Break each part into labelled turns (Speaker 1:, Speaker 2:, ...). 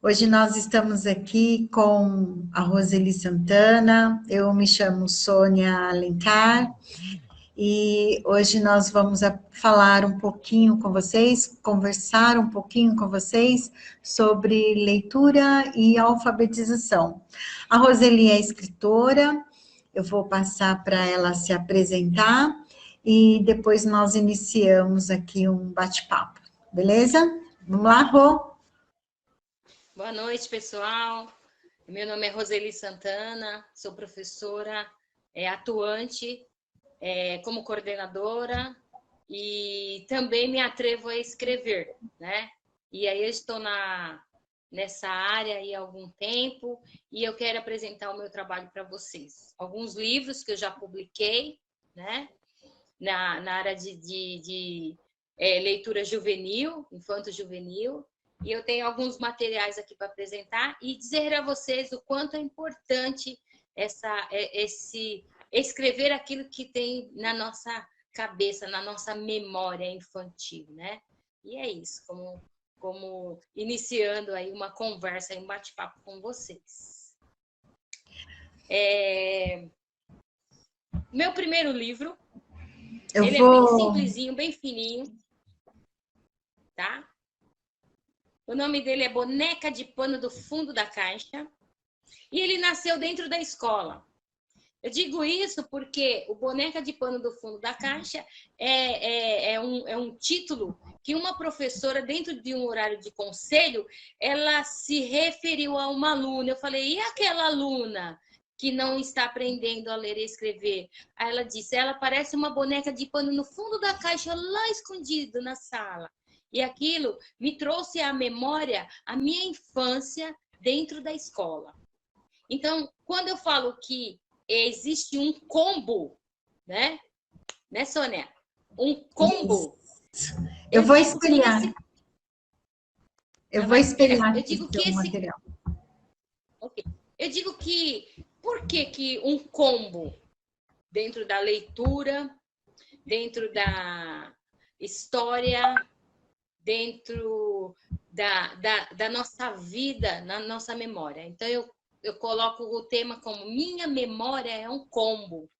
Speaker 1: Hoje nós estamos aqui com a Roseli Santana, eu me chamo Sônia Alencar, e hoje nós vamos falar um pouquinho com vocês, conversar um pouquinho com vocês sobre leitura e alfabetização. A Roseli é escritora, eu vou passar para ela se apresentar, e depois nós iniciamos aqui um bate-papo, beleza? Vamos lá, Rô?
Speaker 2: Boa noite, pessoal. Meu nome é Roseli Santana, sou professora atuante como coordenadora e também me atrevo a escrever, né? E aí eu estou nessa área aí há algum tempo e eu quero apresentar o meu trabalho para vocês. Alguns livros que eu já publiquei, né? Na área de leitura juvenil, infanto-juvenil. E eu tenho alguns materiais aqui para apresentar e dizer a vocês o quanto é importante escrever aquilo que tem na nossa cabeça, na nossa memória infantil, né? E é isso, como iniciando aí uma conversa, um bate-papo com vocês. Meu primeiro livro, ele é bem simplesinho, bem fininho, tá? O nome dele é Boneca de Pano do Fundo da Caixa. E ele nasceu dentro da escola. Eu digo isso porque o Boneca de Pano do Fundo da Caixa é um título que uma professora, dentro de um horário de conselho, ela se referiu a uma aluna. Eu falei, e aquela aluna que não está aprendendo a ler e escrever? Aí ela disse, ela parece uma boneca de pano no fundo da caixa, lá escondido na sala. E aquilo me trouxe à memória a minha infância dentro da escola. Então, quando eu falo que existe um combo, né, Sônia? Um combo.
Speaker 1: Eu vou espelhar. Eu vou espelhar.
Speaker 2: Eu digo que material. Okay. Eu digo que por que um combo dentro da leitura, dentro da história, dentro da nossa vida, na nossa memória. Então, eu coloco o tema como minha memória é um combo,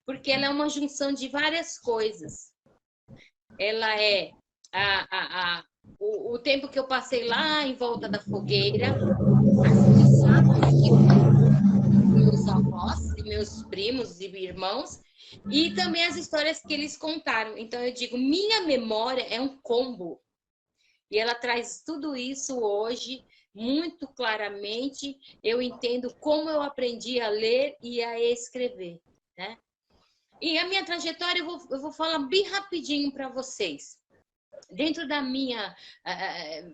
Speaker 2: porque ela é uma junção de várias coisas. Ela é o tempo que eu passei lá em volta da fogueira, meus avós, meus primos e irmãos, e também as histórias que eles contaram. Então, eu digo, minha memória é um combo. E ela traz tudo isso hoje muito claramente. Eu entendo como eu aprendi a ler e a escrever, né? E a minha trajetória eu vou falar bem rapidinho para vocês. Dentro da minha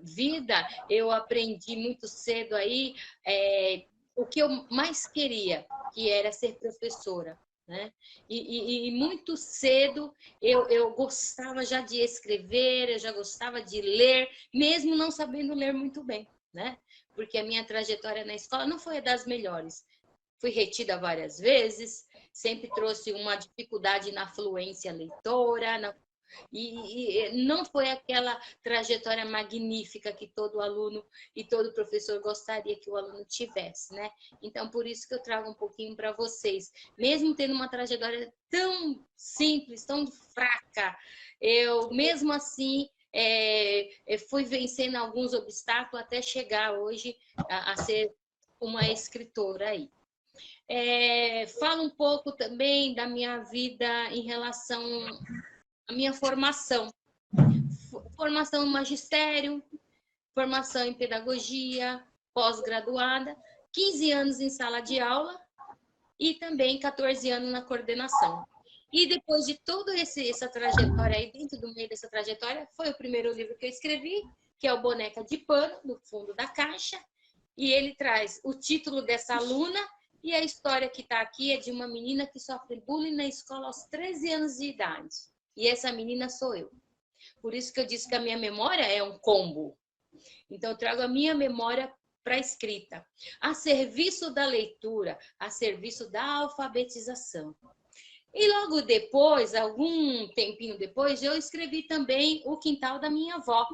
Speaker 2: vida, eu aprendi muito cedo aí o que eu mais queria, que era ser professora. Né? E muito cedo eu gostava já de escrever, eu já gostava de ler, mesmo não sabendo ler muito bem, né? Porque a minha trajetória na escola não foi a das melhores. Fui retida várias vezes, sempre trouxe uma dificuldade na fluência leitora, e não foi aquela trajetória magnífica que todo aluno e todo professor gostaria que o aluno tivesse, né? Então, por isso que eu trago um pouquinho para vocês. Mesmo tendo uma trajetória tão simples, tão fraca, eu, mesmo assim, fui vencendo alguns obstáculos até chegar hoje a ser uma escritora aí. Falo um pouco também da minha vida em relação a minha formação no magistério, formação em pedagogia, pós-graduada, 15 anos em sala de aula e também 14 anos na coordenação. E depois de toda essa trajetória aí, dentro do meio dessa trajetória, foi o primeiro livro que eu escrevi, que é o Boneca de Pano, no fundo da caixa, e ele traz o título dessa aluna e a história que está aqui é de uma menina que sofre bullying na escola aos 13 anos de idade. E essa menina sou eu. Por isso que eu disse que a minha memória é um combo. Então, eu trago a minha memória para a escrita, a serviço da leitura, a serviço da alfabetização. E logo depois, algum tempinho depois, eu escrevi também O Quintal da Minha Avó,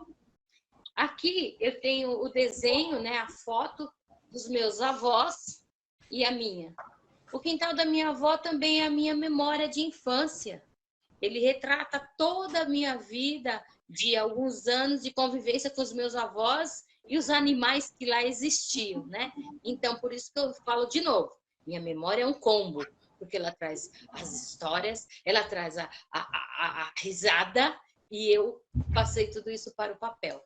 Speaker 2: Aqui eu tenho o desenho, né, a foto dos meus avós e a minha. O quintal da minha avó também é a minha memória de infância. Ele retrata toda a minha vida de alguns anos de convivência com os meus avós e os animais que lá existiam, né? Então, por isso que eu falo de novo, minha memória é um combo, porque ela traz as histórias, ela traz a risada, e eu passei tudo isso para o papel.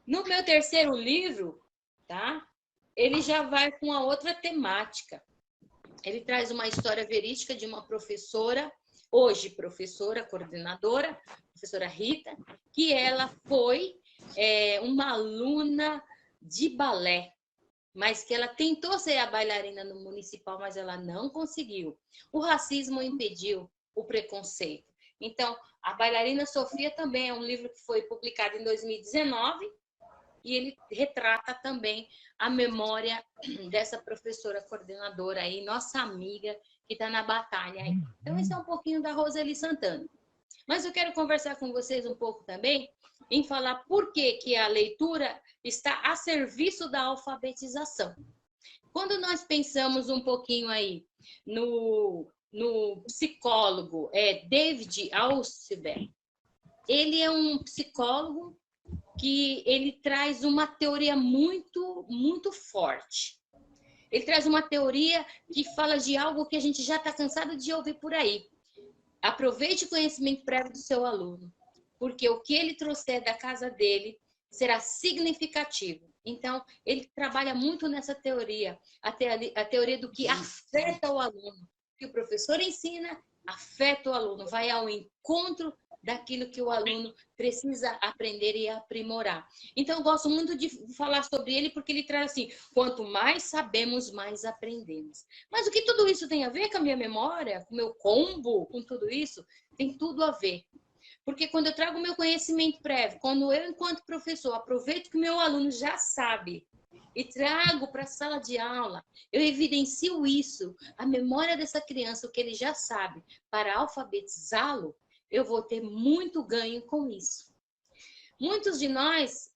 Speaker 2: No meu terceiro livro, tá? Ele já vai com a outra temática. Ele traz uma história verídica de uma professora, hoje professora, coordenadora, professora Rita, que ela foi uma aluna de balé, mas que ela tentou ser a bailarina no municipal, mas ela não conseguiu. O racismo impediu, o preconceito. Então, a Bailarina Sofia também é um livro que foi publicado em 2019, e ele retrata também a memória dessa professora coordenadora aí, nossa amiga, que está na batalha aí. Então, esse é um pouquinho da Roseli Santana. Mas eu quero conversar com vocês um pouco também em falar por que a leitura está a serviço da alfabetização. Quando nós pensamos um pouquinho aí no psicólogo David Altshuler, ele é um psicólogo que ele traz uma teoria muito, muito forte. Ele traz uma teoria que fala de algo que a gente já está cansado de ouvir por aí. Aproveite o conhecimento prévio do seu aluno, porque o que ele trouxer da casa dele será significativo. Então, ele trabalha muito nessa teoria, a teoria do que afeta o aluno. O que o professor ensina afeta o aluno, vai ao encontro daquilo que o aluno precisa aprender e aprimorar. Então, eu gosto muito de falar sobre ele, porque ele traz assim, quanto mais sabemos, mais aprendemos. Mas o que tudo isso tem a ver com a minha memória, com o meu combo, com tudo isso? Tem tudo a ver. Porque quando eu trago o meu conhecimento prévio, quando eu, enquanto professor, aproveito que o meu aluno já sabe e trago para a sala de aula, eu evidencio isso, a memória dessa criança, o que ele já sabe, para alfabetizá-lo, eu vou ter muito ganho com isso. Muitos de nós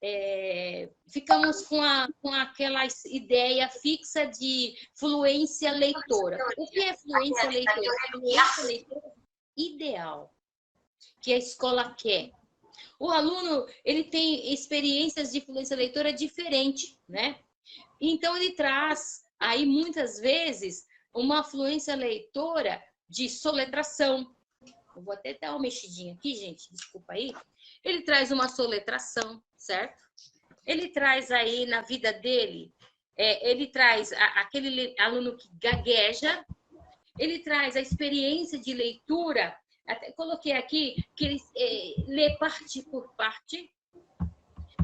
Speaker 2: ficamos com aquela ideia fixa de fluência leitora. O que é fluência leitora? Fluência leitora ideal, que a escola quer. O aluno, ele tem experiências de fluência leitora diferente, né? Então, ele traz aí, muitas vezes, uma fluência leitora de soletração. Eu vou até dar uma mexidinha aqui, gente, desculpa aí. Ele traz uma soletração, certo? Ele traz aí, na vida dele, ele traz aquele aluno que gagueja, ele traz a experiência de leitura, até coloquei aqui, que ele lê parte por parte,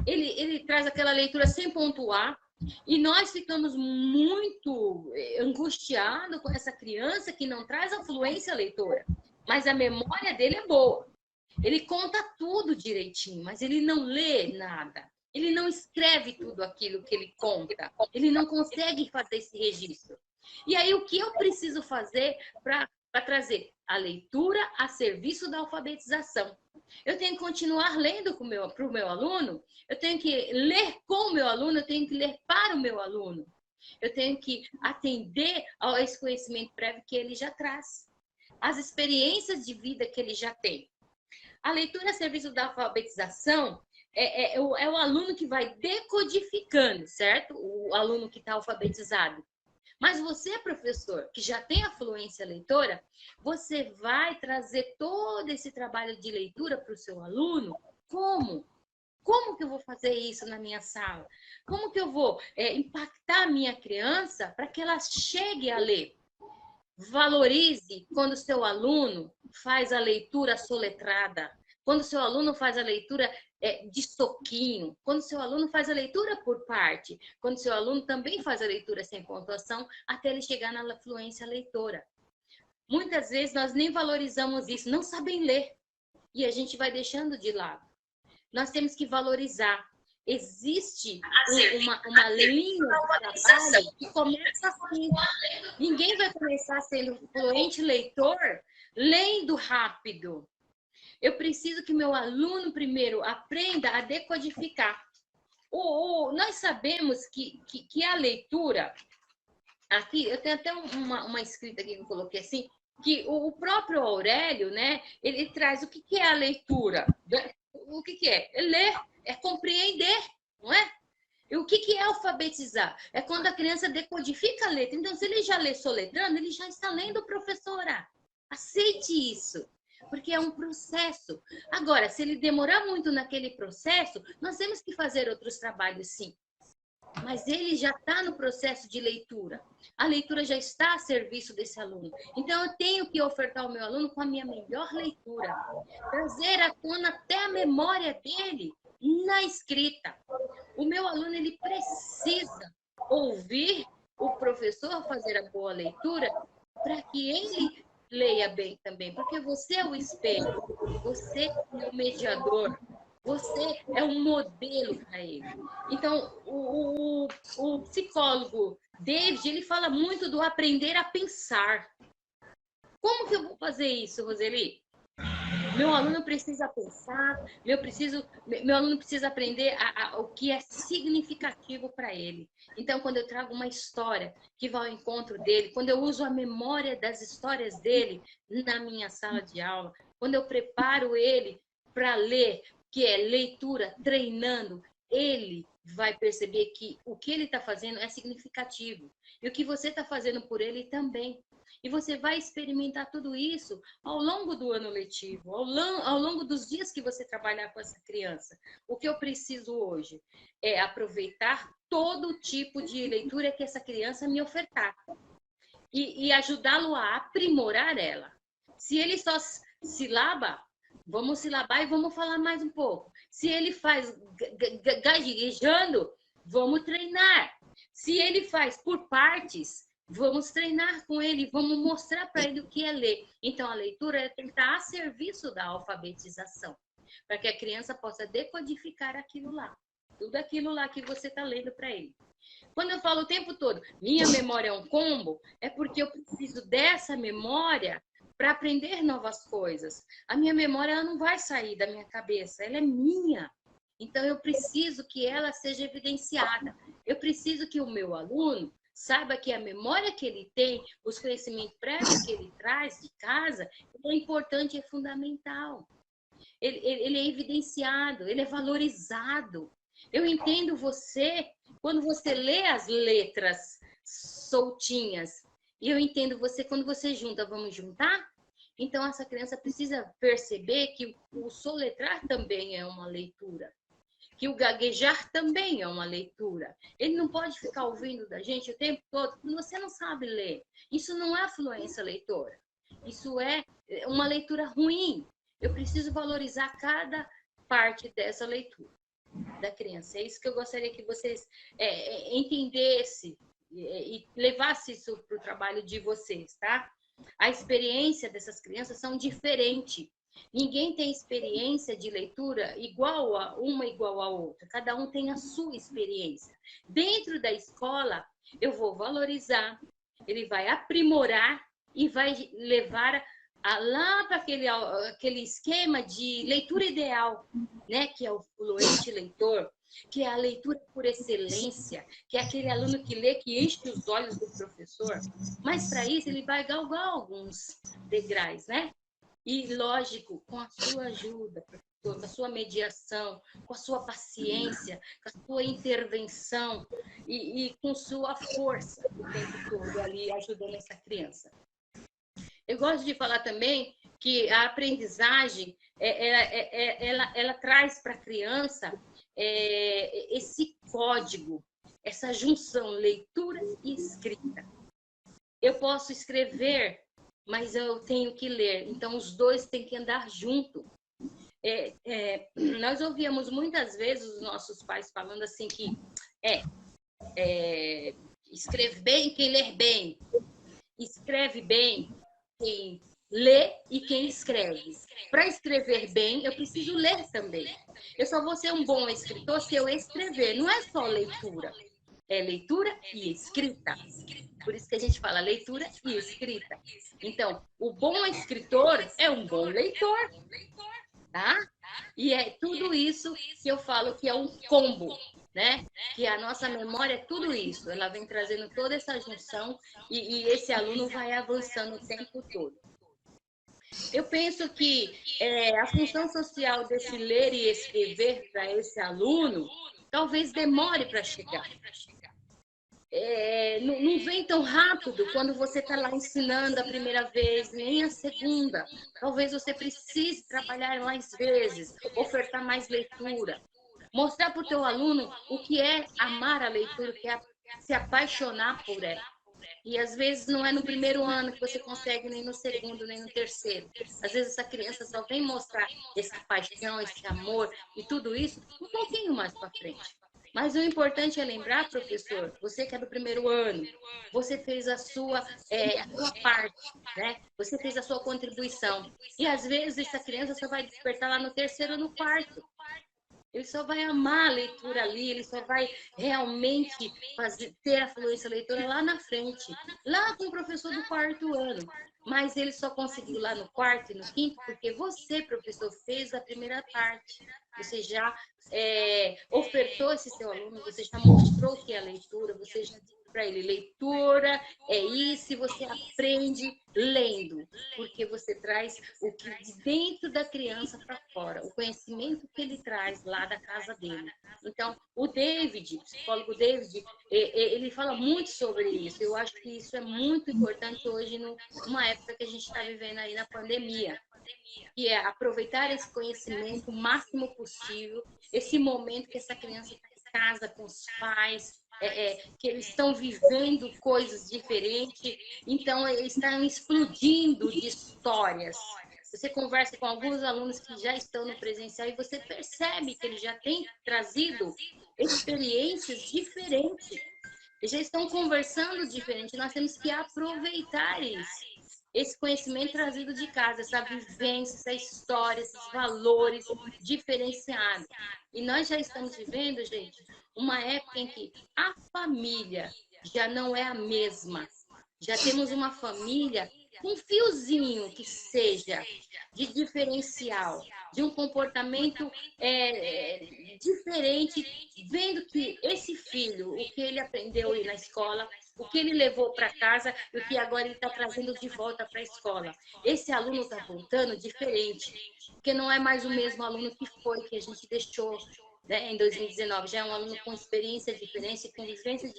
Speaker 2: ele traz aquela leitura sem pontuar, e nós ficamos muito angustiados com essa criança que não traz a fluência leitora, mas a memória dele é boa. Ele conta tudo direitinho, mas ele não lê nada. Ele não escreve tudo aquilo que ele conta. Ele não consegue fazer esse registro. E aí, o que eu preciso fazer para trazer a leitura a serviço da alfabetização? Eu tenho que continuar lendo para o meu aluno, eu tenho que ler com o meu aluno, eu tenho que ler para o meu aluno. Eu tenho que atender a esse conhecimento prévio que ele já traz, as experiências de vida que ele já tem. A leitura a serviço da alfabetização é o aluno que vai decodificando, certo? O aluno que está alfabetizado. Mas você, professor, que já tem a fluência leitora, você vai trazer todo esse trabalho de leitura para o seu aluno? Como? Como que eu vou fazer isso na minha sala? Como que eu vou impactar a minha criança para que ela chegue a ler? Valorize quando o seu aluno faz a leitura soletrada, quando o seu aluno faz a leitura de soquinho, quando o seu aluno faz a leitura por parte, quando o seu aluno também faz a leitura sem pontuação, até ele chegar na fluência leitora. Muitas vezes nós nem valorizamos isso, não sabem ler, e a gente vai deixando de lado. Nós temos que valorizar. Existe uma linha de trabalho que começa assim. Ninguém vai começar sendo fluente leitor lendo rápido. Eu preciso que meu aluno primeiro aprenda a decodificar. Nós sabemos que a leitura, aqui, eu tenho até uma escrita aqui que eu coloquei assim, que o próprio Aurélio, né, ele traz o que é a leitura. O que é? É ler, é compreender, não é? E o que é alfabetizar? É quando a criança decodifica a letra. Então, se ele já lê soletrando, ele já está lendo, professora. Aceite isso, porque é um processo. Agora, se ele demorar muito naquele processo, nós temos que fazer outros trabalhos, sim. Mas ele já está no processo de leitura. A leitura já está a serviço desse aluno. Então, eu tenho que ofertar ao meu aluno com a minha melhor leitura. Trazer à tona até a memória dele na escrita. O meu aluno, ele precisa ouvir o professor fazer a boa leitura para que ele leia bem também. Porque você é o espelho, você é o mediador, você é um modelo para ele. Então, o psicólogo David, ele fala muito do aprender a pensar. Como que eu vou fazer isso, Roseli? Meu aluno precisa pensar, meu aluno precisa aprender o que é significativo para ele. Então, quando eu trago uma história que vai ao encontro dele, quando eu uso a memória das histórias dele na minha sala de aula, quando eu preparo ele para ler, que é leitura, treinando, ele vai perceber que o que ele está fazendo é significativo. E o que você está fazendo por ele também. E você vai experimentar tudo isso ao longo do ano letivo, ao longo dos dias que você trabalhar com essa criança. O que eu preciso hoje é aproveitar todo tipo de leitura que essa criança me ofertar e ajudá-lo a aprimorar ela. Se ele só silaba, vamos silabar e vamos falar mais um pouco. Se ele faz gaguejando, vamos treinar. Se ele faz por partes, vamos treinar com ele, vamos mostrar para ele o que é ler. Então, a leitura é tentar a serviço da alfabetização, para que a criança possa decodificar aquilo lá, tudo aquilo lá que você está lendo para ele. Quando eu falo o tempo todo, minha memória é um combo, é porque eu preciso dessa memória para aprender novas coisas. A minha memória ela não vai sair da minha cabeça, ela é minha. Então, eu preciso que ela seja evidenciada. Eu preciso que o meu aluno saiba que a memória que ele tem, os conhecimentos prévios que ele traz de casa, é importante, é fundamental. Ele é evidenciado, ele é valorizado. Eu entendo você quando você lê as letras soltinhas. E eu entendo você quando você junta. Vamos juntar? Então, essa criança precisa perceber que o soletrar também é uma leitura. Que o gaguejar também é uma leitura. Ele não pode ficar ouvindo da gente o tempo todo, porque você não sabe ler. Isso não é fluência leitora. Isso é uma leitura ruim. Eu preciso valorizar cada parte dessa leitura da criança. É isso que eu gostaria que vocês entendessem e levassem isso para o trabalho de vocês, tá? A experiência dessas crianças são diferentes. Ninguém tem experiência de leitura igual a outra. Cada um tem a sua experiência. Dentro da escola, eu vou valorizar, ele vai aprimorar e vai levar lá para aquele esquema de leitura ideal, né? Que é o fluente leitor, que é a leitura por excelência, que é aquele aluno que lê, que enche os olhos do professor. Mas para isso ele vai galgar alguns degraus, né? E, lógico, com a sua ajuda, professor, com a sua mediação, com a sua paciência, com a sua intervenção e com sua força o tempo todo ali ajudando essa criança. Eu gosto de falar também que a aprendizagem, ela traz para a criança esse código, essa junção leitura e escrita. Eu posso escrever, mas eu tenho que ler. Então, os dois têm que andar junto. Nós ouvíamos muitas vezes os nossos pais falando assim que escreve bem quem ler bem, escreve bem quem lê e quem escreve. Para escrever bem, eu preciso ler também. Eu só vou ser um bom escritor se eu escrever. Não é só leitura. É leitura e escrita. Por isso que a gente fala leitura e escrita. Então, o bom escritor é um bom leitor, tá? E é tudo isso que eu falo que é um combo, né? Que a nossa memória é tudo isso, ela vem trazendo toda essa junção e esse aluno vai avançando o tempo todo. Eu penso que a função social desse ler e escrever para esse aluno talvez demore para chegar. Não vem tão rápido quando você está lá ensinando a primeira vez, nem a segunda. Talvez você precise trabalhar mais vezes, ofertar mais leitura. Mostrar para o teu aluno o que é amar a leitura, o que é se apaixonar por ela. E às vezes não é no primeiro ano que você consegue, nem no segundo, nem no terceiro. Às vezes essa criança só vem mostrar essa paixão, esse amor e tudo isso um pouquinho mais para frente. Mas o importante é lembrar, professor, você que é do primeiro ano, você fez a sua parte, né? Você fez a sua contribuição. E às vezes essa criança só vai despertar lá no terceiro ou no quarto. Ele só vai amar a leitura ali, ele só vai realmente ter a fluência leitora lá na frente, lá com o professor do quarto ano. Mas ele só conseguiu lá no quarto e no quinto porque você, professor, fez a primeira parte. Você já ofertou esse seu aluno, você já mostrou o que é a leitura, você já disse para ele, leitura é isso, e você aprende lendo, porque você traz o que de dentro da criança para fora, o conhecimento que ele traz lá da casa dele. Então, o David, o psicólogo David, ele fala muito sobre isso. Eu acho que isso é muito importante hoje, numa época que a gente está vivendo aí na pandemia, que é aproveitar esse conhecimento o máximo possível, esse momento que essa criança está em casa com os pais, que eles estão vivendo coisas diferentes, então eles estão explodindo de histórias. Você conversa com alguns alunos que já estão no presencial e você percebe que eles já têm trazido experiências diferentes. Eles já estão conversando diferente. Nós temos que aproveitar isso. Esse conhecimento trazido de casa, essa vivência, essa história, esses valores diferenciados. E nós já estamos vivendo, gente, uma época em que a família já não é a mesma. Já temos uma família com um fiozinho que seja de diferencial, de um comportamento diferente, vendo que esse filho, o que ele aprendeu aí na escola, o que ele levou para casa e o que agora ele está trazendo de volta para a escola. Esse aluno está voltando diferente, porque não é mais o mesmo aluno que foi, que a gente deixou, né, em 2019. Já é um aluno com experiência diferente, com vivência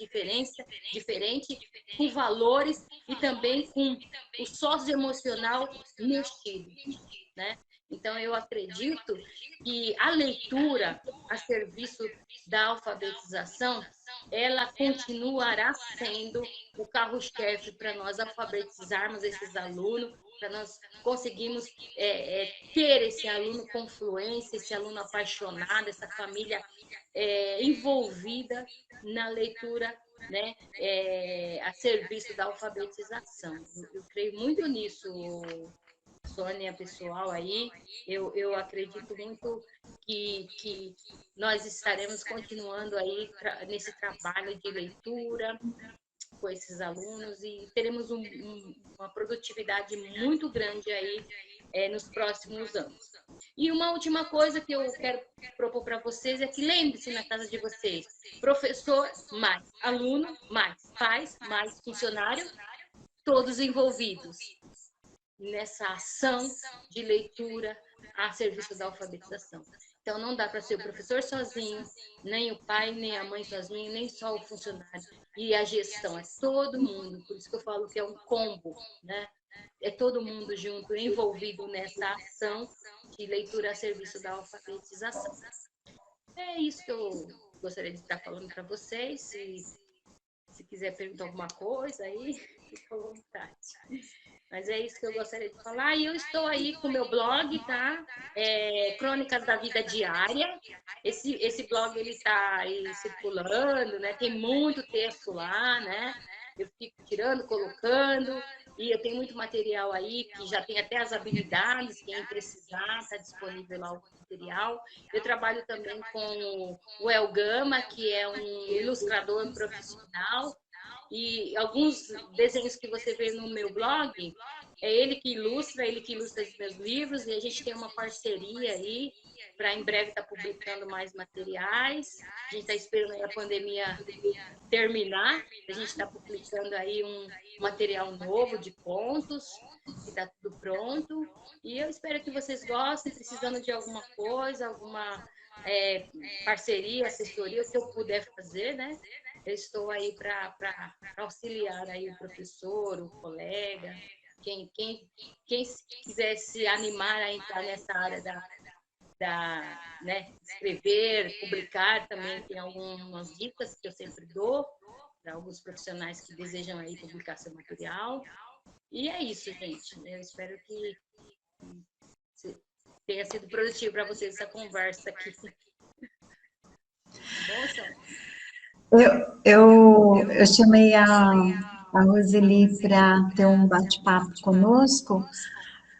Speaker 2: diferente, com valores e também com o socioemocional mexido, né? Então, eu acredito que a leitura a serviço da alfabetização, ela continuará sendo o carro-chefe para nós alfabetizarmos esses alunos, para nós conseguirmos ter esse aluno com fluência, esse aluno apaixonado, essa família envolvida na leitura, né, a serviço da alfabetização. Eu creio muito nisso, Sônia, pessoal aí. Eu acredito muito que nós estaremos continuando aí nesse trabalho de leitura com esses alunos e teremos uma produtividade muito grande aí nos próximos anos. E uma última coisa que eu quero propor para vocês é que lembre-se na casa de vocês, professor mais aluno, mais pais, mais funcionário, todos envolvidos nessa ação de leitura a serviço da alfabetização. Então, não dá para ser o professor sozinho, nem o pai, nem a mãe sozinho, nem só o funcionário. E a gestão, é todo mundo. Por isso que eu falo que é um combo, né? É todo mundo junto, envolvido nessa ação de leitura a serviço da alfabetização. É isso que eu gostaria de estar falando para vocês. Se quiser perguntar alguma coisa aí, fica à vontade. Mas é isso que eu gostaria de falar. E eu estou aí com o meu blog, tá? Crônicas da Vida Diária. Esse blog, ele está aí circulando, né? Tem muito texto lá, né? Eu fico tirando, colocando. E eu tenho muito material aí, que já tem até as habilidades. Quem precisar, está disponível lá o material. Eu trabalho também com o El Gama, que é um ilustrador profissional. E alguns desenhos que você vê no meu blog, é ele que ilustra os meus livros, e a gente tem uma parceria aí para em breve estar publicando mais materiais. A gente está esperando a pandemia terminar, a gente está publicando aí um material novo de contos, que está tudo pronto. E eu espero que vocês gostem, precisando de alguma coisa, alguma parceria, assessoria, o que eu puder fazer, né? Eu estou aí para auxiliar aí o professor, o colega, quem quiser se animar a entrar nessa área né, escrever, publicar, também tem algumas dicas que eu sempre dou para alguns profissionais que desejam aí publicar seu material. E é isso, gente. Eu espero que tenha sido produtivo para vocês essa conversa aqui.
Speaker 1: Eu chamei a Roseli para ter um bate-papo conosco,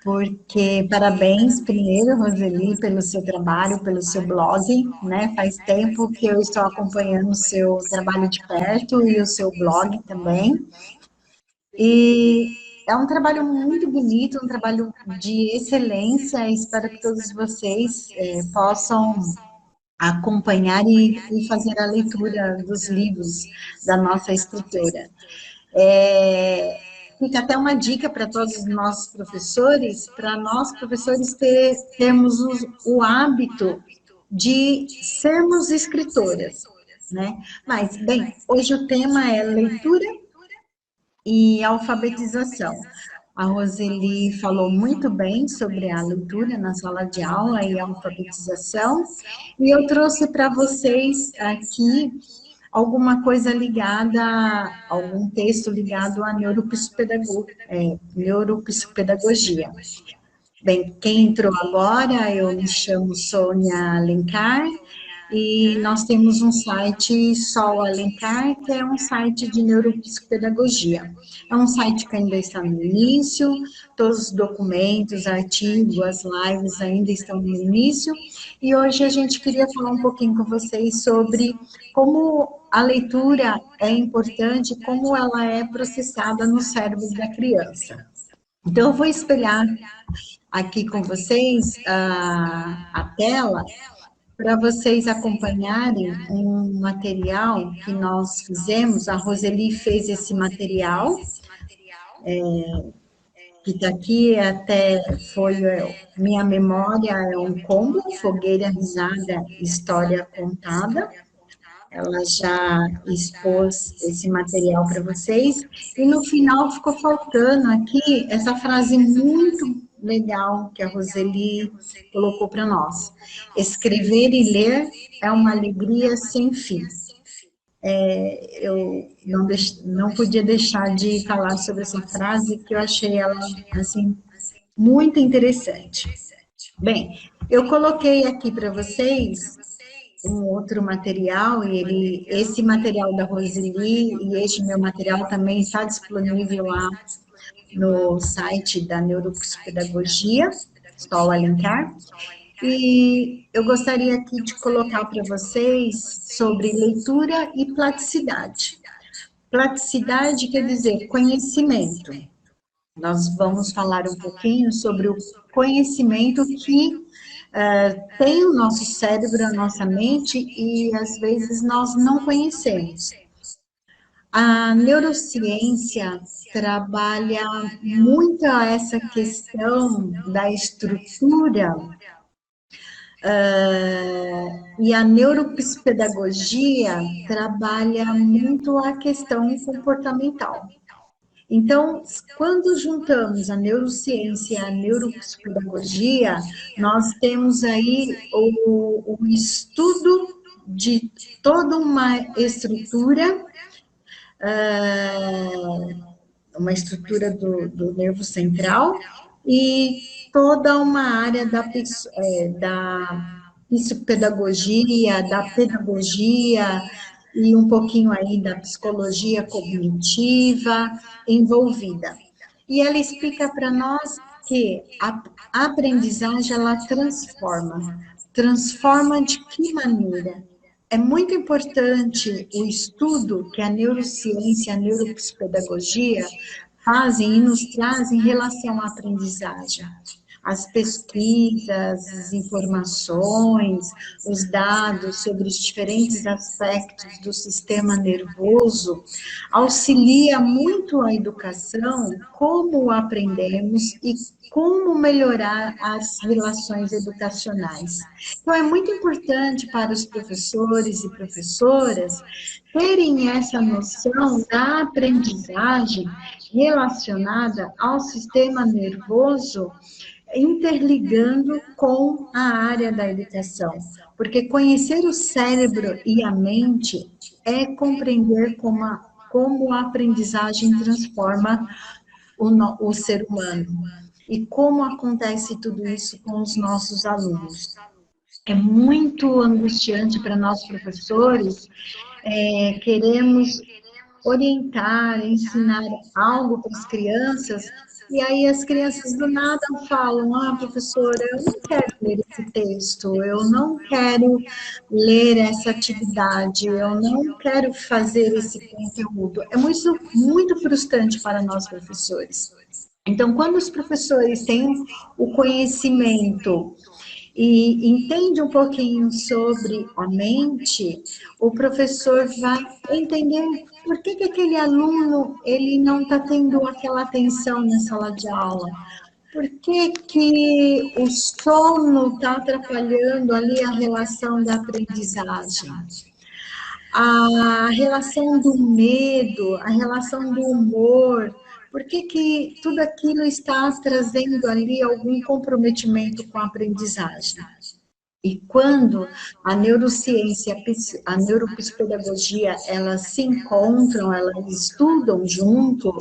Speaker 1: porque parabéns primeiro, Roseli, pelo seu trabalho, pelo seu blog, né? Faz tempo que eu estou acompanhando o seu trabalho de perto e o seu blog também. E é um trabalho muito bonito, um trabalho de excelência. Espero que todos vocês possam acompanhar e fazer a leitura dos livros da nossa escritora. Fica até uma dica para todos os nossos professores, para nós professores termos o hábito de sermos escritoras, né? Mas, bem, hoje o tema é leitura e alfabetização. A Roseli falou muito bem sobre a leitura na sala de aula e a alfabetização, e eu trouxe para vocês aqui alguma coisa ligada, algum texto ligado à neuropsicopedagogia. Bem, quem entrou agora, eu me chamo Sônia Alencar, e nós temos um site, Sol Alencar, que é um site de neuropsicopedagogia. É um site que ainda está no início, todos os documentos, artigos, as lives ainda estão no início, e hoje a gente queria falar um pouquinho com vocês sobre como a leitura é importante, como ela é processada no cérebro da criança. Então, eu vou espelhar aqui com vocês a tela, para vocês acompanharem um material que nós fizemos. A Roseli fez esse material, que está aqui, até foi Minha Memória é um Combo, Fogueira, Risada, História Contada. Ela já expôs esse material para vocês, e no final ficou faltando aqui essa frase muito legal que a Roseli colocou para nós. Escrever e ler é uma alegria sem fim. Eu não podia deixar de falar sobre essa frase, que eu achei ela, assim, muito interessante. Bem, eu coloquei aqui para vocês um outro material, e esse material da Roseli e este meu material também está disponível lá no site da Neuropsicopedagogia, Escola Alencar, e eu gostaria aqui de colocar para vocês sobre leitura e platicidade. Platicidade quer dizer conhecimento. Nós vamos falar um pouquinho sobre o conhecimento que tem o nosso cérebro, a nossa mente, e às vezes nós não conhecemos. A neurociência trabalha muito essa questão da estrutura, e a neuropsicopedagogia trabalha muito a questão comportamental. Então, quando juntamos a neurociência e a neuropsicopedagogia, nós temos aí o estudo de toda uma estrutura do nervo central, e toda uma área da psicopedagogia, da pedagogia, e um pouquinho aí da psicologia cognitiva envolvida. E ela explica para nós que a aprendizagem, ela transforma de que maneira? É muito importante o estudo que a neurociência, a neuropsicopedagogia fazem e nos trazem em relação à aprendizagem. As pesquisas, as informações, os dados sobre os diferentes aspectos do sistema nervoso auxilia muito a educação, como aprendemos e como melhorar as relações educacionais. Então, é muito importante para os professores e professoras terem essa noção da aprendizagem relacionada ao sistema nervoso, interligando com a área da educação, porque conhecer o cérebro e a mente é compreender como a aprendizagem transforma o ser humano e como acontece tudo isso com os nossos alunos. É muito angustiante para nós professores, queremos orientar, ensinar algo para as crianças, e aí as crianças do nada falam, professora, eu não quero ler esse texto, eu não quero ler essa atividade, eu não quero fazer esse conteúdo. É muito, muito frustrante para nós professores. Então, quando os professores têm o conhecimento e entende um pouquinho sobre a mente, o professor vai entender por que aquele aluno ele não está tendo aquela atenção na sala de aula. Por que o sono está atrapalhando ali a relação da aprendizagem? A relação do medo, a relação do humor, por que tudo aquilo está trazendo ali algum comprometimento com a aprendizagem? E quando a neurociência, a neuropsicopedagogia, elas se encontram, elas estudam junto,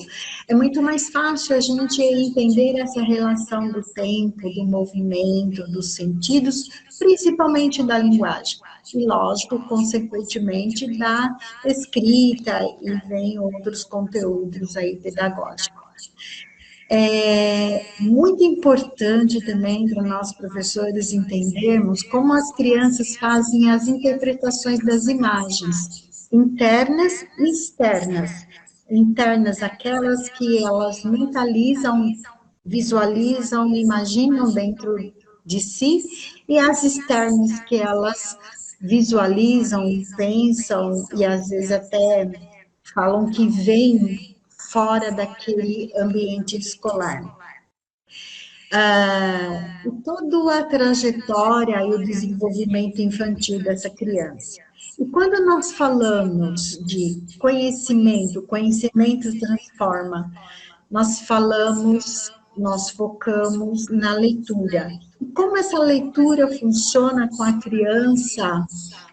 Speaker 1: é muito mais fácil a gente entender essa relação do tempo, do movimento, dos sentidos, principalmente da linguagem. E, lógico, consequentemente, da escrita, e vem outros conteúdos aí pedagógicos. É muito importante também para nós professores entendermos como as crianças fazem as interpretações das imagens, internas e externas. Internas, aquelas que elas mentalizam, visualizam, imaginam dentro de si, e as externas que elas visualizam, pensam e às vezes até falam que vêm fora daquele ambiente escolar. Toda a trajetória e o desenvolvimento infantil dessa criança. E quando nós falamos de conhecimento, conhecimento transforma, nós focamos na leitura. E como essa leitura funciona com a criança,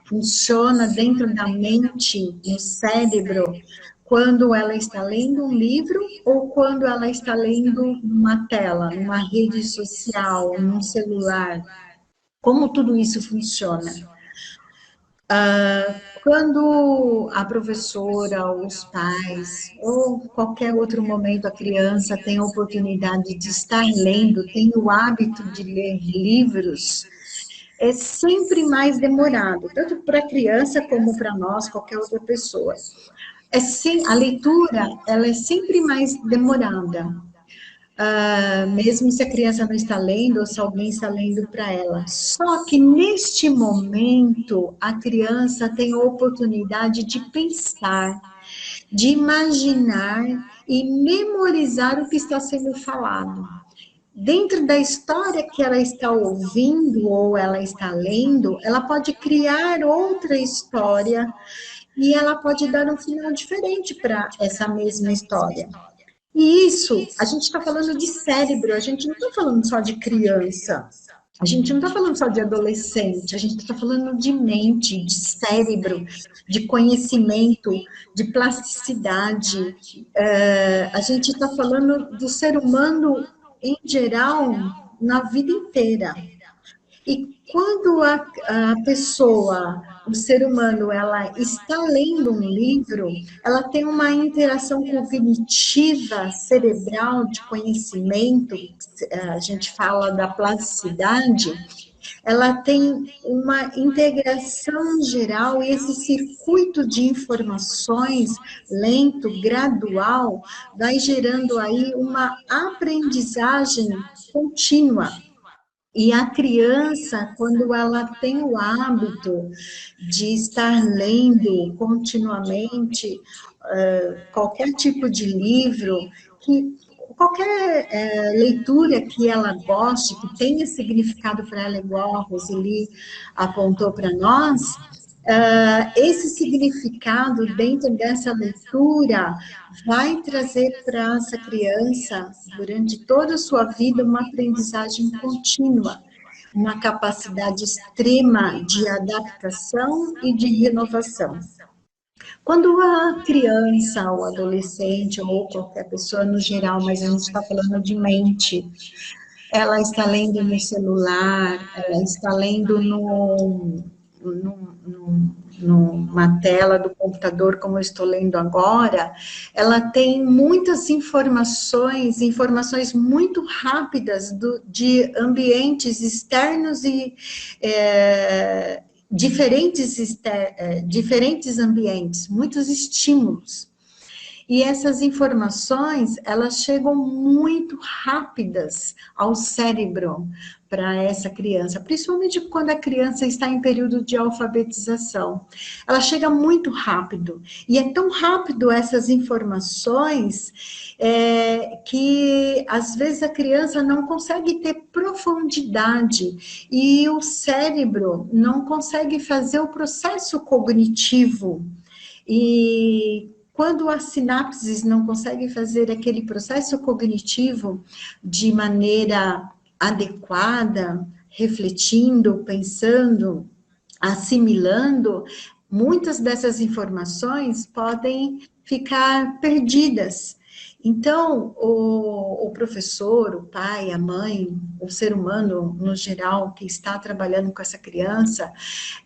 Speaker 1: funciona dentro da mente, no cérebro, quando ela está lendo um livro ou quando ela está lendo uma tela, numa rede social, num celular. Como tudo isso funciona? Quando a professora, ou os pais, ou qualquer outro momento a criança tem a oportunidade de estar lendo, tem o hábito de ler livros, é sempre mais demorado, tanto para a criança como para nós, qualquer outra pessoa. A leitura, ela é sempre mais demorada, mesmo se a criança não está lendo, ou se alguém está lendo para ela. Só que neste momento, a criança tem a oportunidade de pensar, de imaginar e memorizar o que está sendo falado. Dentro da história que ela está ouvindo ou ela está lendo, ela pode criar outra história e ela pode dar um final diferente para essa mesma história. E isso, a gente está falando de cérebro, a gente não está falando só de criança, a gente não está falando só de adolescente, a gente está falando de mente, de cérebro, de conhecimento, de plasticidade. A gente está falando do ser humano em geral, na vida inteira. E quando a pessoa, o ser humano, ela está lendo um livro, ela tem uma interação cognitiva, cerebral, de conhecimento, a gente fala da plasticidade, ela tem uma integração geral e esse circuito de informações lento, gradual, vai gerando aí uma aprendizagem contínua. E a criança, quando ela tem o hábito de estar lendo continuamente qualquer tipo de livro, que qualquer leitura que ela goste, que tenha significado para ela, igual a Roseli apontou para nós, esse significado dentro dessa leitura vai trazer para essa criança, durante toda a sua vida, uma aprendizagem contínua, uma capacidade extrema de adaptação e de renovação. Quando a criança, ou adolescente, ou qualquer pessoa no geral, mas a gente está falando de mente, ela está lendo no celular, ela está lendo numa tela do computador, como eu estou lendo agora, ela tem muitas informações muito rápidas de ambientes externos e diferentes ambientes, muitos estímulos. E essas informações, elas chegam muito rápidas ao cérebro para essa criança, principalmente quando a criança está em período de alfabetização. Ela chega muito rápido, e é tão rápido essas informações que, às vezes, a criança não consegue ter profundidade, e o cérebro não consegue fazer o processo cognitivo, e quando as sinapses não conseguem fazer aquele processo cognitivo de maneira adequada, refletindo, pensando, assimilando, muitas dessas informações podem ficar perdidas. Então, o professor, o pai, a mãe, o ser humano no geral que está trabalhando com essa criança,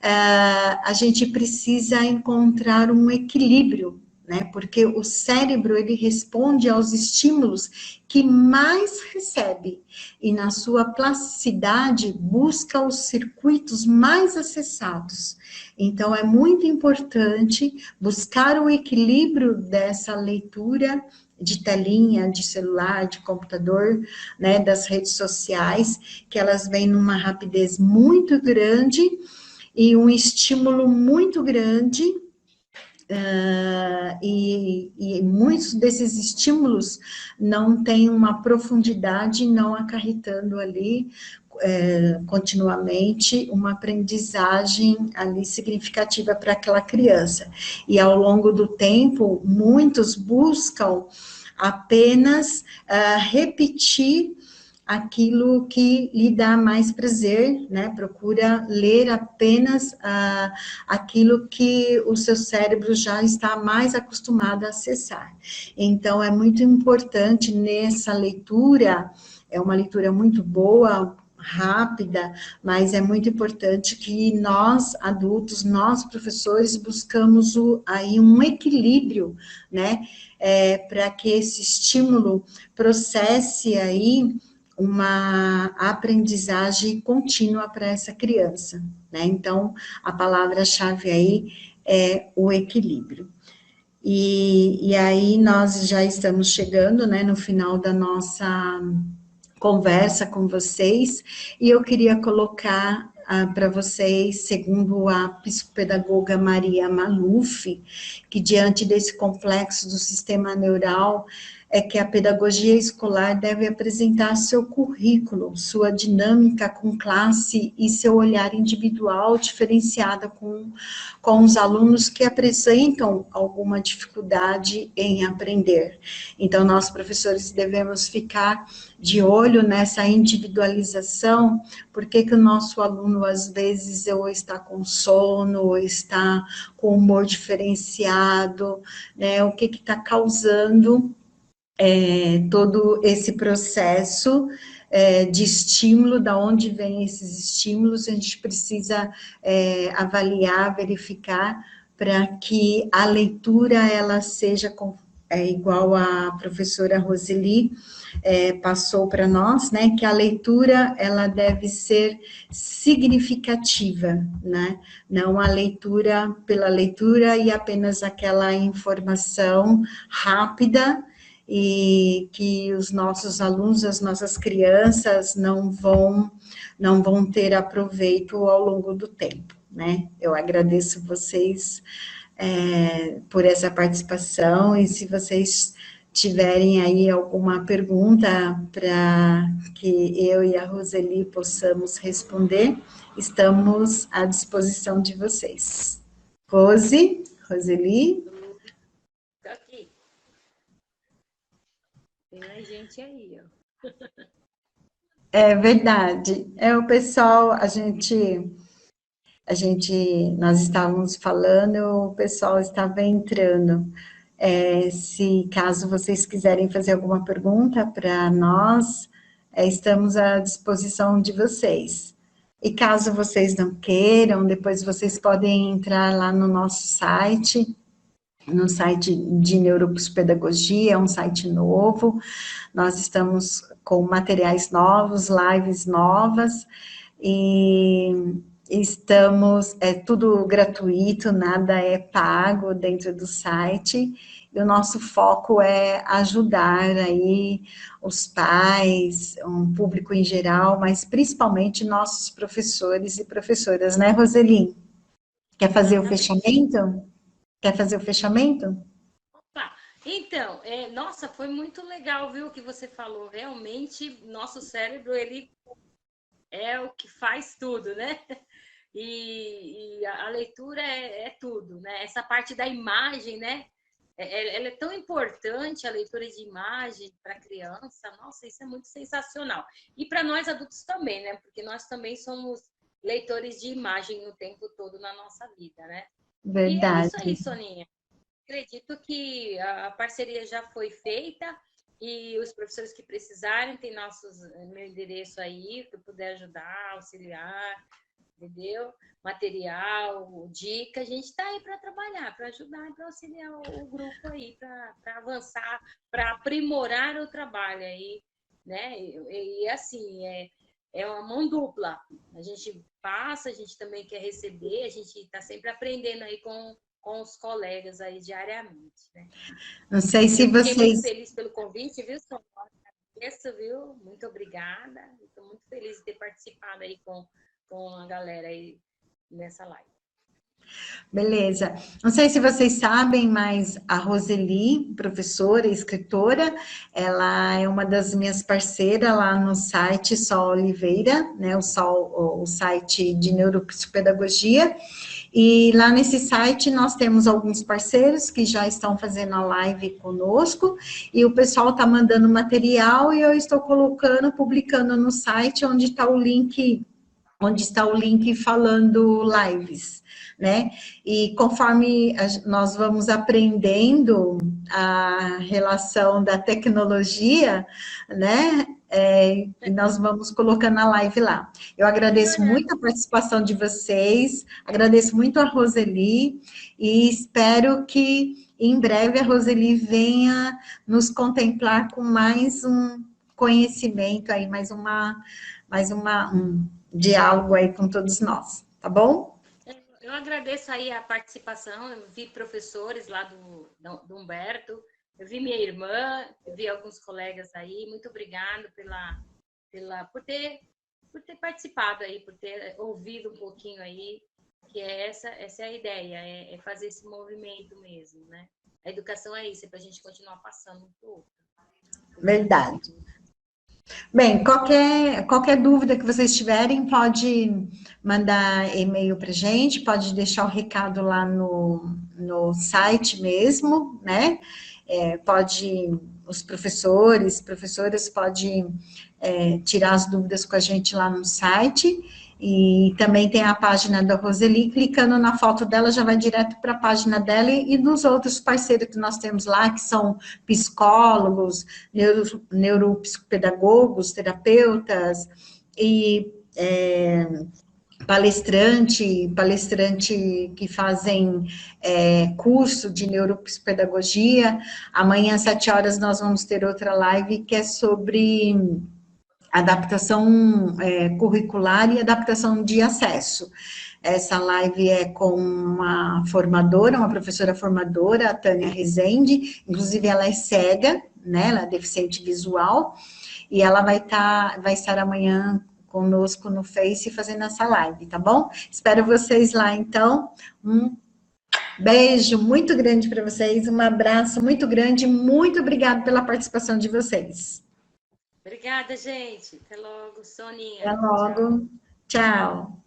Speaker 1: a gente precisa encontrar um equilíbrio, né? Porque o cérebro, ele responde aos estímulos que mais recebe, e na sua plasticidade busca os circuitos mais acessados. Então, é muito importante buscar o equilíbrio dessa leitura de telinha, de celular, de computador, né, das redes sociais, que elas vêm numa rapidez muito grande e um estímulo muito grande, e muitos desses estímulos não têm uma profundidade, não acarretando ali continuamente uma aprendizagem ali significativa para aquela criança. E ao longo do tempo, muitos buscam apenas repetir aquilo que lhe dá mais prazer, né? Procura ler apenas aquilo que o seu cérebro já está mais acostumado a acessar. Então, é muito importante nessa leitura, é uma leitura muito boa, rápida, mas é muito importante que nós, adultos, nós, professores, buscamos aí um equilíbrio, né? Para que esse estímulo processe aí uma aprendizagem contínua para essa criança, né? Então, a palavra-chave aí é o equilíbrio. E aí nós já estamos chegando, né, no final da nossa conversa com vocês, e eu queria colocar para vocês, segundo a psicopedagoga Maria Maluf, que diante desse complexo do sistema neural, é que a pedagogia escolar deve apresentar seu currículo, sua dinâmica com classe e seu olhar individual diferenciada com os alunos que apresentam alguma dificuldade em aprender. Então, nós, professores, devemos ficar de olho nessa individualização, porque que o nosso aluno, às vezes, ou está com sono, ou está com humor diferenciado, né? O que está causando todo esse processo de estímulo, da onde vêm esses estímulos, a gente precisa avaliar, verificar, para que a leitura ela seja igual a professora Roseli passou para nós, né, que a leitura, ela deve ser significativa, né, não a leitura pela leitura e apenas aquela informação rápida, e que os nossos alunos, as nossas crianças não vão ter aproveito ao longo do tempo, né. Eu agradeço vocês por essa participação, e se vocês tiverem aí alguma pergunta para que eu e a Roseli possamos responder, estamos à disposição de vocês. Roseli?
Speaker 2: Tô aqui. Tem mais gente aí, ó.
Speaker 1: É verdade. O pessoal, nós estávamos falando, o pessoal estava entrando. Se caso vocês quiserem fazer alguma pergunta para nós, estamos à disposição de vocês. E caso vocês não queiram, depois vocês podem entrar lá no nosso site, no site de Neuropsicopedagogia, é um site novo, nós estamos com materiais novos, lives novas, e estamos, tudo gratuito, nada é pago dentro do site, e o nosso foco é ajudar aí os pais, um público em geral, mas principalmente nossos professores e professoras, né, Roseli? Quer fazer o fechamento? Quer fazer o fechamento?
Speaker 2: Opa! Então, nossa, foi muito legal, viu, o que você falou. Realmente, nosso cérebro, ele é o que faz tudo, né? E a leitura é tudo, né? Essa parte da imagem, né? Ela é tão importante, a leitura de imagem para a criança. Nossa, isso é muito sensacional. E para nós adultos também, né? Porque nós também somos leitores de imagem o tempo todo na nossa vida, né? E é isso aí,
Speaker 1: Verdade.
Speaker 2: Soninha. Acredito que a parceria já foi feita e os professores que precisarem têm meu endereço aí, que eu puder ajudar, auxiliar, entendeu? Material, dica, a gente está aí para trabalhar, para ajudar, para auxiliar o grupo aí, para avançar, para aprimorar o trabalho aí, né? E assim, é uma mão dupla. A gente passa, a gente também quer receber, a gente está sempre aprendendo aí com os colegas aí diariamente, né?
Speaker 1: Não sei se
Speaker 2: Eu fiquei muito
Speaker 1: vocês...
Speaker 2: feliz pelo convite, viu, Sônia? Agradeço, viu? Muito obrigada. Estou muito feliz de ter participado aí com a galera aí nessa live.
Speaker 1: Beleza. Não sei se vocês sabem, mas a Roseli, professora e escritora, ela é uma das minhas parceiras lá no site Sol Oliveira, né, o site de Neuropsicopedagogia, e lá nesse site nós temos alguns parceiros que já estão fazendo a live conosco, e o pessoal está mandando material e eu estou colocando, publicando no site onde está o link falando lives, né? E conforme nós vamos aprendendo a relação da tecnologia, né? Nós vamos colocando a live lá. Eu agradeço muito a participação de vocês, agradeço muito a Roseli, e espero que em breve a Roseli venha nos contemplar com mais um conhecimento aí, um diálogo aí com todos nós, tá bom?
Speaker 2: Eu agradeço aí a participação, eu vi professores lá do Humberto, eu vi minha irmã, eu vi alguns colegas aí, muito obrigado por ter participado aí, por ter ouvido um pouquinho aí, que essa é a ideia, é fazer esse movimento mesmo, né? A educação é isso, é para a gente continuar passando um pro outro.
Speaker 1: Verdade. Bem, qualquer dúvida que vocês tiverem, pode mandar e-mail para a gente, pode deixar o recado lá no site mesmo, né? Os professoras podem tirar as dúvidas com a gente lá no site, e também tem a página da Roseli, clicando na foto dela, já vai direto para a página dela e dos outros parceiros que nós temos lá, que são psicólogos, neuropsicopedagogos, terapeutas, e palestrante que fazem curso de neuropsicopedagogia. Amanhã, às 7 horas, nós vamos ter outra live que é sobre adaptação curricular e adaptação de acesso. Essa live é com uma formadora, uma professora formadora, a Tânia Rezende, inclusive ela é cega, né, ela é deficiente visual, e ela vai estar amanhã conosco no Face fazendo essa live, tá bom? Espero vocês lá, então. Um beijo muito grande para vocês, um abraço muito grande, muito obrigada pela participação de vocês.
Speaker 2: Obrigada, gente. Até logo, Soninha.
Speaker 1: Até logo. Tchau.